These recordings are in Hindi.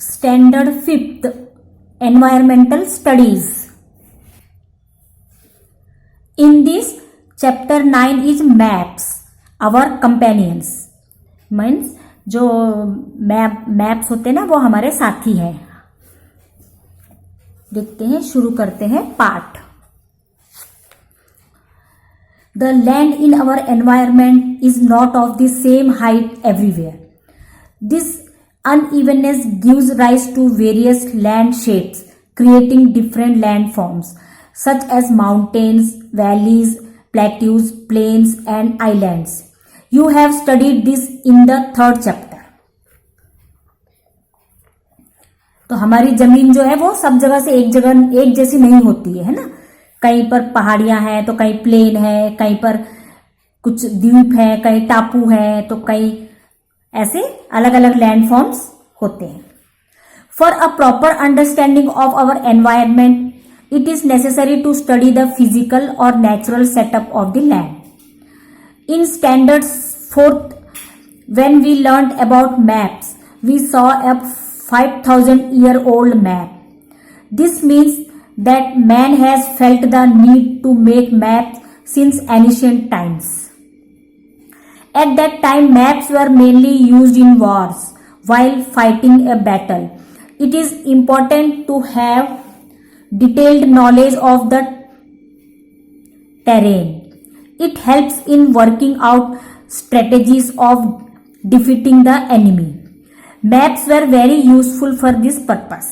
Standard 5th, Environmental Studies. In this chapter 9 is maps, our companions. Means जो मैप्स होते हैं ना वो हमारे साथी हैं. देखते हैं, शुरू करते हैं part. The land in our environment is not of the same height everywhere. This unevenness gives rise to various land shapes, creating different landforms, such as mountains, valleys, plateaus, plains, and islands. You have studied this in the 3rd chapter. तो हमारी जमीन जो है वो सब जगह से एक जैसी नहीं होती है ना. कहीं पर पहाड़ियां हैं तो कहीं प्लेन है, कहीं पर कुछ द्वीप है, कहीं टापू है, तो कहीं ऐसे अलग अलग लैंडफॉर्म्स होते हैं. For a proper understanding of our environment it is necessary to study the physical और natural setup of the land. In standard 4th, when we learned about maps, we saw a 5,000-year-old map. This means that man has felt the need to make maps since ancient times. At that time, maps were mainly used in wars while fighting a battle. It is important to have detailed knowledge of the terrain. It helps in working out strategies of defeating the enemy. Maps were very useful for this purpose.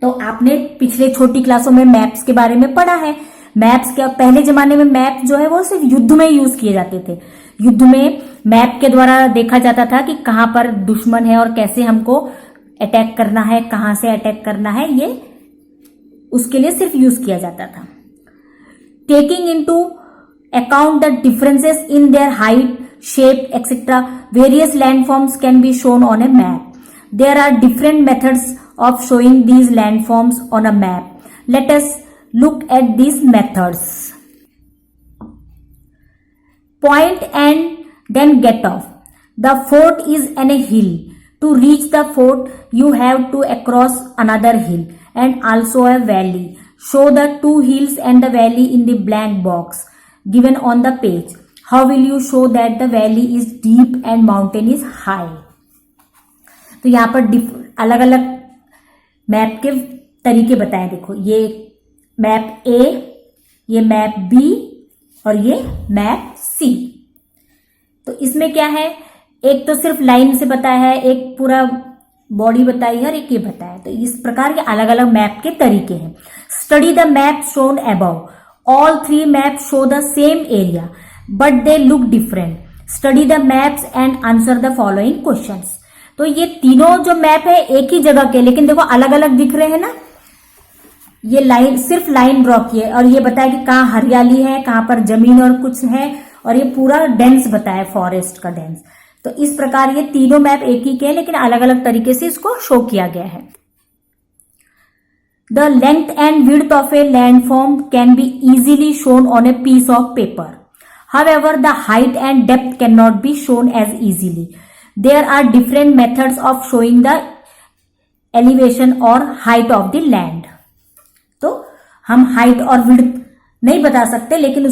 तो आपने पिछले छोटी क्लासों में मैप्स के बारे में पढ़ा है. मैप्स के पहले जमाने में मैप जो है वो सिर्फ युद्ध में यूज किए जाते थे. युद्ध में मैप के द्वारा देखा जाता था कि कहां पर दुश्मन है और कैसे हमको अटैक करना है, कहां से अटैक करना है, ये उसके लिए सिर्फ यूज किया जाता था. Taking into account the differences in their height, shape, etc., various landforms can be shown on a map. There are different methods of showing these landforms on a map. Let us look at these methods. Point and then get off. The fort is on a hill. To reach the fort, you have to cross another hill and also a valley. Show the 2 hills and the valley in the blank box given on the page. How will you show that the valley is deep and mountain is high? तो यहाँ पर अलग अलग मैप के तरीके बताए. देखो, ये मैप A, ये मैप B और ये मैप C. तो इसमें क्या है, एक तो सिर्फ लाइन से बताया है, एक पूरा बॉडी बताई है और एक ये बताया. तो इस प्रकार के अलग अलग मैप के तरीके हैं. Study the map shown above. All 3 maps show the same area, but they look different. Study the maps and answer the following questions. तो ये तीनों जो मैप है एक ही जगह के, लेकिन देखो अलग अलग दिख रहे हैं ना. ये लाइन सिर्फ लाइन ड्रॉ की है और ये बताया कि कहाँ हरियाली है, कहाँ पर जमीन और कुछ है, और ये पूरा डेंस बताया, फॉरेस्ट का डेंस. तो इस प्रकार ये तीनों मैप एक ही के हैं, लेकिन अलग अलग तरीके से इसको शो किया गया है. The length and width of a landform can be easily shown on a piece of paper. However, the height and depth cannot be shown as easily. There are different methods of showing the elevation or height of the land. तो हम height और width नहीं बता सकते, लेकिन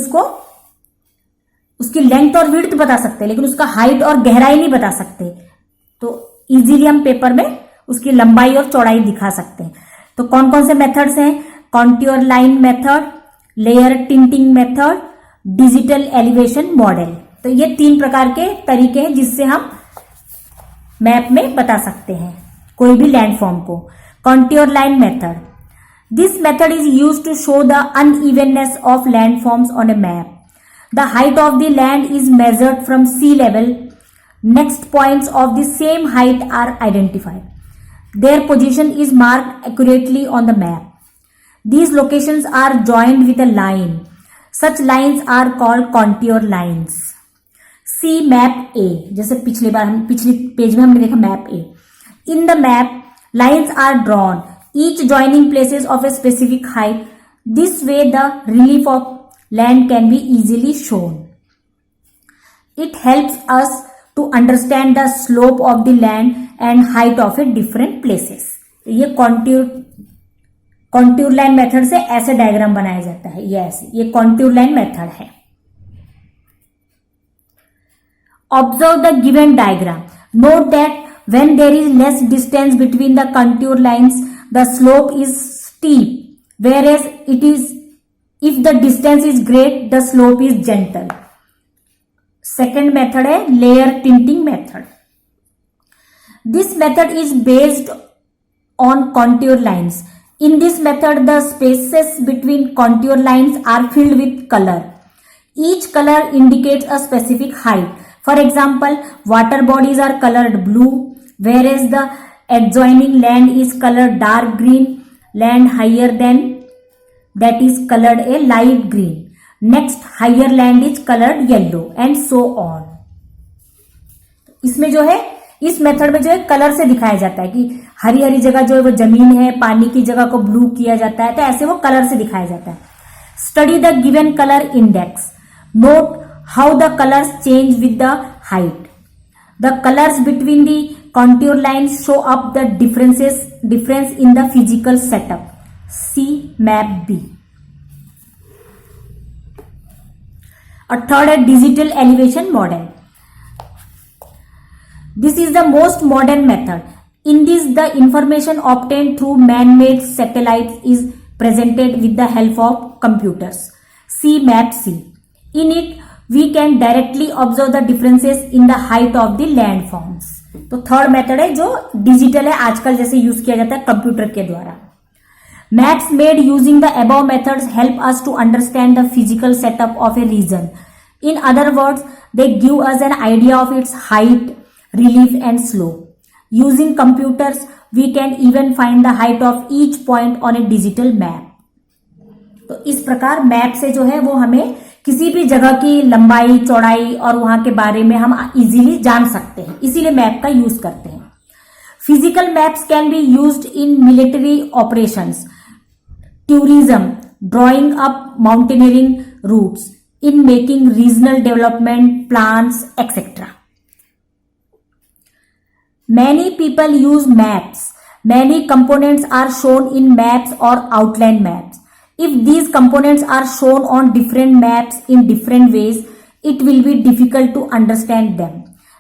उसकी लेंथ और width बता सकते, लेकिन उसका height और गहराई नहीं बता सकते. तो इजीली हम पेपर में उसकी लंबाई और चौड़ाई दिखा सकते हैं. तो कौन कौन से मेथड्स हैं? Contour line method, layer tinting method, digital elevation model. तो ये 3 प्रकार के तरीके हैं जिससे हम मैप में बता सकते हैं कोई भी लैंडफॉर्म को. Contour line method. This method is used to show the unevenness of landforms on a map. The height of the land is measured from sea level. Next points of the same height are identified. Their position is marked accurately on the map. These locations are joined with a line. Such lines are called contour lines. See map A. जैसे पिछली पेज में हमने देखा map A. In the map, lines are drawn, each joining places of a specific height. This way, the relief of land can be easily shown. It helps us to understand the slope of the land and height of a different places. ये कॉन्ट्यूर लाइन मेथड से ऐसे डायग्राम बनाया जाता है, ये ऐसे, ये कॉन्ट्यूर लाइन मेथड है। Observe the given diagram, note that when there is less distance between the contour lines, the slope is steep, whereas it is if the distance is great, the slope is gentle. Second method है layer tinting method. This method is based on contour lines. In this method, the spaces between contour lines are filled with color. Each color indicates a specific height. For example, water bodies are colored blue, whereas the adjoining land is colored dark green, land higher than that is colored a light green. Next, higher land is colored yellow and so on. इसमें जो है, इस मेथड में जो है कलर से दिखाया जाता है कि हरी हरी जगह जो है वो जमीन है, पानी की जगह को ब्लू किया जाता है, तो ऐसे वो कलर से दिखाया जाता है। Study the given colour index, note how the colors change with the height. The colors between the contour lines show up the difference in the physical setup. See map B. A third, a digital elevation model. This is the most modern method. In this, the information obtained through man-made satellites is presented with the help of computers. See map C. In it, we can directly observe the differences in the height of the landforms. तो थर्ड मेथड है जो डिजिटल है, आजकल जैसे यूज किया जाता है कंप्यूटर के द्वारा। Maps made using the above methods help us to understand the physical setup of a region. In other words, they give us an idea of its height, relief and slope. Using computers we can even find the height of each point on a digital map. तो इस प्रकार मैप से जो है वो हमें किसी भी जगह की लंबाई, चौड़ाई और वहां के बारे में हम इजीली जान सकते हैं, इसीलिए मैप का यूज करते हैं। Physical maps can be used in military operations, tourism, drawing up mountaineering routes, in making regional development plans etcetera. Many people use maps, many components are shown in maps और outline maps. If these components are shown on different maps in different ways, it will be difficult to understand them.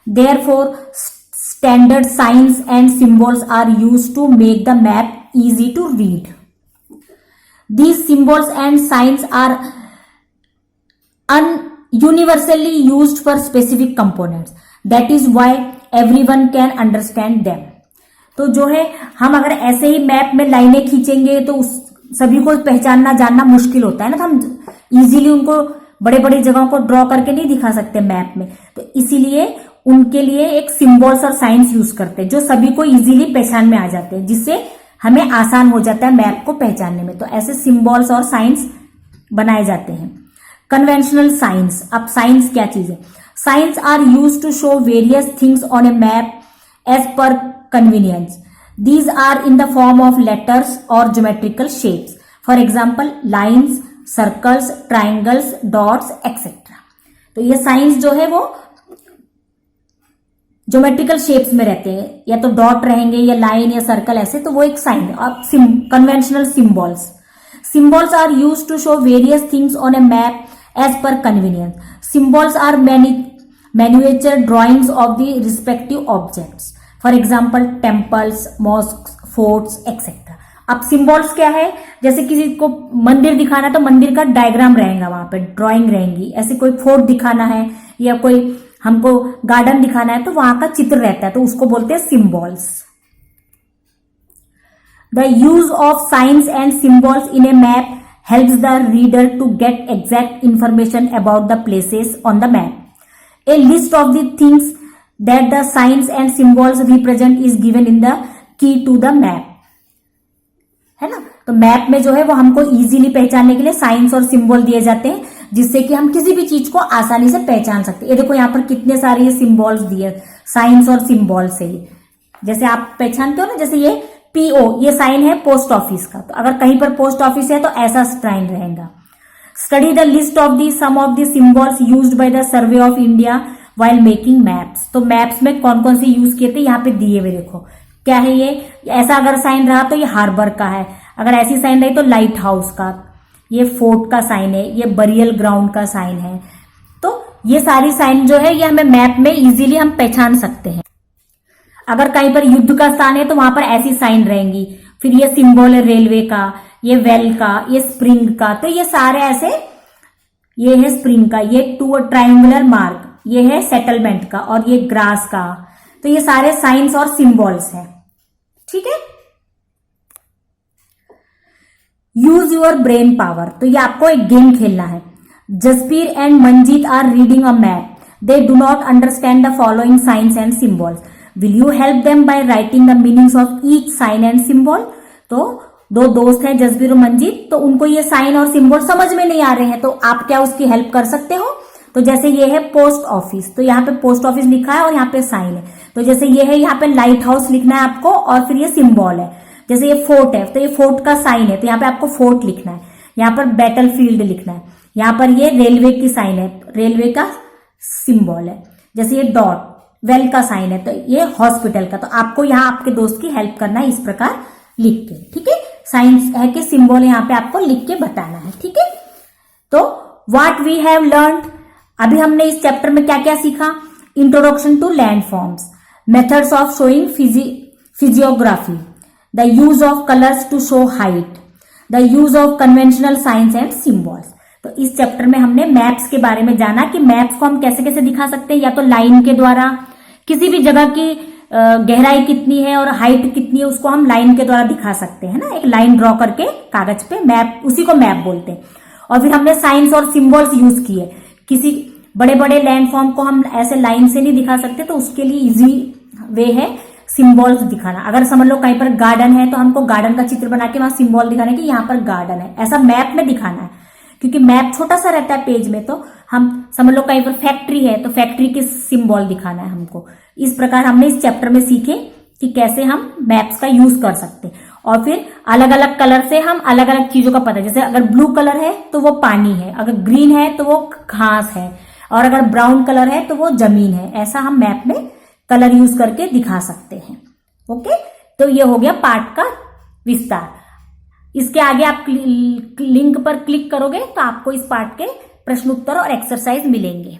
Therefore, standard signs and symbols are used to make the map easy to read. These symbols and signs are universally used for specific components. That is why everyone can understand them. तो जो है, हम अगर ऐसे ही मैप में लाइनें खींचेंगे तो सभी को पहचानना जानना मुश्किल होता है ना, तो हम इजीली उनको बड़े बड़ी जगहों को ड्रॉ करके नहीं दिखा सकते मैप में, तो इसीलिए उनके लिए एक सिंबल्स और साइंस यूज करते हैं जो सभी को इजीली पहचान में आ जाते हैं, जिससे हमें आसान हो जाता है मैप को पहचानने में। तो ऐसे सिंबल्स और साइंस बनाए जाते हैं। कन्वेंशनल साइंस, अब साइंस क्या चीज है? Signs are use to show various things on a map as per convenience. These are in the form of letters or geometrical shapes. For example, lines, circles, triangles, dots, etc. तो ये साइंस जो है वो ज्योमेट्रिकल शेप्स में रहते हैं, या तो डॉट रहेंगे या लाइन या सर्कल ऐसे, तो वो एक साइन है। अब conventional symbols, symbols are used to show various things on a map as per convenience. Symbols are miniature drawings of the respective objects. For example temples, mosques, forts etcetera. अब सिंबल्स क्या है? जैसे किसी को मंदिर दिखाना है तो मंदिर का डायग्राम रहेगा, वहां पे ड्राइंग रहेंगी. ऐसे कोई फोर्ट दिखाना है या कोई हमको गार्डन दिखाना है तो वहां का चित्र रहता है, तो उसको बोलते हैं symbols. The use of science and symbols in A map helps the reader to get exact information about the places on the map. A list of the things that the signs and symbols represent is given in the key to the map. है ना? तो मैप में जो है वो हमको इजीली पहचानने के लिए साइंस और सिंबल दिए जाते हैं, जिससे कि हम किसी भी चीज को आसानी से पहचान सकते हैं. ये देखो यहाँ पर कितने सारे ये सिंबल्स दिए, साइंस और सिंबल्स से. जैसे आप पहचानते हो ना, जैसे ये PO, ये साइन है पोस्ट ऑफिस का, तो अगर कहीं पर पोस्ट ऑफिस है तो ऐसा साइन रहेगा. Study the list of the some of the symbols used by the survey of India while making maps। तो मैप्स में कौन कौन से यूज किए थे यहाँ पे दिए हुए देखो। क्या है ये, ऐसा अगर साइन रहा तो ये हार्बर का है, अगर ऐसी साइन रही तो लाइट हाउस का, ये फोर्ट का साइन है, ये बरियल ग्राउंड का साइन है। तो ये सारी साइन जो है ये हमें मैप में इजीली हम पहचान सकते हैं। अगर कहीं पर युद्ध का स्थान है तो वहां पर ऐसी साइन रहेंगी। फिर ये सिंबल है रेलवे का, ये वेल का, ये स्प्रिंग का, तो ये सारे ऐसे, ये है स्प्रिंग का, ये टू ट्रायंगुलर मार्क, ये है सेटलमेंट का, और ये ग्रास का। तो ये सारे साइंस और सिंबल्स हैं। ठीक है, यूज योर ब्रेन पावर। तो ये आपको एक गेम खेलना है। Jasbir and Manjeet are reading a map, they do not understand the following signs and symbols, will you help them by writing the meanings of each sign and symbol. तो दो दोस्त हैं जसबीर और मंजीत, तो उनको ये साइन और सिंबल समझ में नहीं आ रहे हैं, तो आप क्या उसकी हेल्प कर सकते हो। तो जैसे ये है पोस्ट ऑफिस, तो यहाँ पे पोस्ट ऑफिस लिखा है और यहाँ पे साइन है। तो जैसे ये है, यहाँ पे लाइट हाउस लिखना है आपको, और फिर ये सिंबल है। जैसे ये फोर्ट है तो ये फोर्ट का साइन है, तो यहाँ पे आपको फोर्ट लिखना है। यहाँ पर बैटल फील्ड लिखना है। यहाँ पर ये रेलवे की साइन है, रेलवे का सिंबल है। जैसे ये डॉट वेल का साइन है, तो ये हॉस्पिटल का। तो आपको यहाँ आपके दोस्त की हेल्प करना है इस प्रकार लिख के। ठीक है, साइंस है कि सिंबल यहाँ पे आपको लिख के बताना है। ठीक है, तो व्हाट वी हैव लर्नड, अभी हमने इस चैप्टर में क्या क्या सीखा। Introduction to land forms, methods of showing physiography, the use of colours to show height, the use of conventional signs and symbols. तो इस चैप्टर में हमने मैप्स के बारे में जाना कि मैप्स को हम कैसे कैसे दिखा सकते हैं, या तो लाइन के द्वारा, किसी भी जगह की गहराई कितनी है और हाइट कितनी है उसको हम लाइन के द्वारा दिखा सकते हैं ना, एक लाइन ड्रॉ करके कागज पे, मैप, उसी को मैप बोलते हैं। और फिर हमने साइंस और सिंबल्स यूज किए। किसी बड़े बड़े लैंडफॉर्म को हम ऐसे लाइन से नहीं दिखा सकते, तो उसके लिए इजी वे है सिंबल्स दिखाना। अगर समझ लो कहीं पर गार्डन है तो हमको गार्डन का चित्र बना के वहां सिंबल दिखाना कि यहाँ पर गार्डन है, ऐसा मैप में दिखाना है। क्योंकि मैप छोटा सा रहता है पेज में, तो हम समझ लो कहीं पर फैक्ट्री है तो फैक्ट्री के सिंबल दिखाना है हमको। इस प्रकार हमने इस चैप्टर में सीखे कि कैसे हम मैप्स का यूज कर सकते हैं। और फिर अलग अलग कलर से हम अलग अलग चीजों का पता है। जैसे अगर ब्लू कलर है तो वो पानी है, अगर ग्रीन है तो वो घास है, और अगर ब्राउन कलर है तो वो जमीन है। ऐसा हम मैप में कलर यूज करके दिखा सकते हैं। ओके, तो ये हो गया पाठ का विस्तार। इसके आगे आप लिंक पर क्लिक करोगे तो आपको इस पाठ के प्रश्न उत्तर और एक्सरसाइज मिलेंगे।